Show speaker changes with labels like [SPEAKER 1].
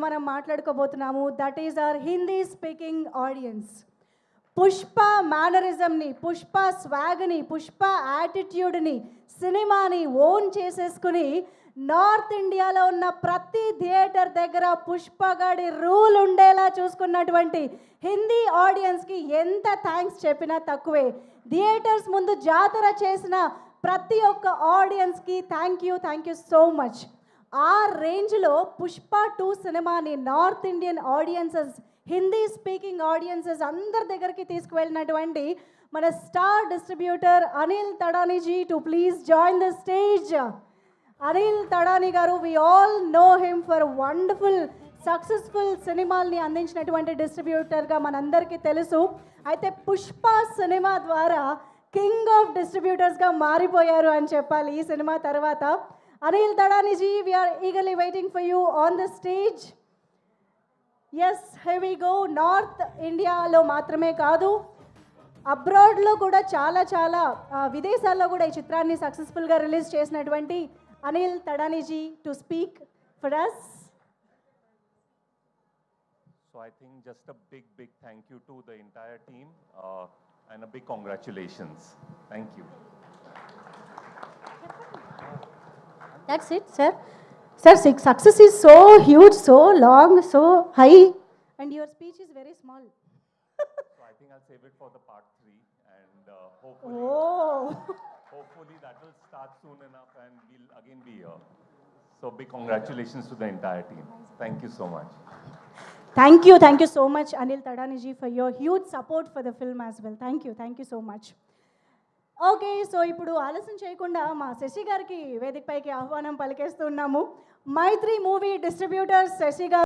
[SPEAKER 1] మనం మాట్లాడుకోబోతున్నాము. That is our Hindi speaking audience. Pushpa మేనరిజంని, పుష్ప స్వాగ్ని, పుష్ప యాటిట్యూడ్ని, సినిమాని ఓన్ చేసేసుకుని నార్త్ ఇండియాలో ఉన్న ప్రతి థియేటర్ దగ్గర పుష్పగాడి రూల్ ఉండేలా చూసుకున్నటువంటి హిందీ ఆడియన్స్కి ఎంత థ్యాంక్స్ చెప్పినా తక్కువే. థియేటర్స్ ముందు జాతర చేసిన ప్రతి ఒక్క ఆడియన్స్కి థ్యాంక్ యూ సో మచ్. ఆ రేంజ్లో పుష్ప 2 సినిమాని north Indian audiences, Hindi speaking audiences అందరి దగ్గరికి తీసుకువెళ్ళినటువంటి మన star distributor Anil తడానీజీ to please join the stage. Anil Thadani గారు, we all know him for wonderful successful సినిమాల్ని అందించినటువంటి డిస్ట్రిబ్యూటర్గా మనందరికీ తెలుసు. అయితే పుష్ప సినిమా ద్వారా కింగ్ ఆఫ్ డిస్ట్రిబ్యూటర్స్గా మారిపోయారు అని చెప్పాలి ఈ సినిమా తర్వాత. Anil తడానీజీ, we are eagerly waiting for you on the stage. Yes, hey we go. North ఇండియాలో మాత్రమే కాదు, అబ్రాడ్లో కూడా చాలా విదేశాల్లో కూడా ఈ చిత్రాన్ని సక్సెస్ఫుల్గా రిలీజ్ చేసినటువంటి Anil తడానీజీ to speak for us.
[SPEAKER 2] So I think just a big thank you to the entire team and a big congratulations. Thank you.
[SPEAKER 1] That's it, sir. Sir, success is so huge, so long, so high, and your speech is very small.
[SPEAKER 2] So I think I'll save it for the part 3 and hopefully that will start soon enough and we'll again be here. So big congratulations to the entire team. Thank you so much.
[SPEAKER 1] Thank you so much, Anil Tadani ji, for your huge support for the film as well. Thank you so much. Okay, so ఇప్పుడు ఆలస్యం చేయకుండా మా శశి గారికి వేదికపైకి ఆహ్వానం పలికేస్తున్నాము. మైత్రి movie distributors Shashi గారు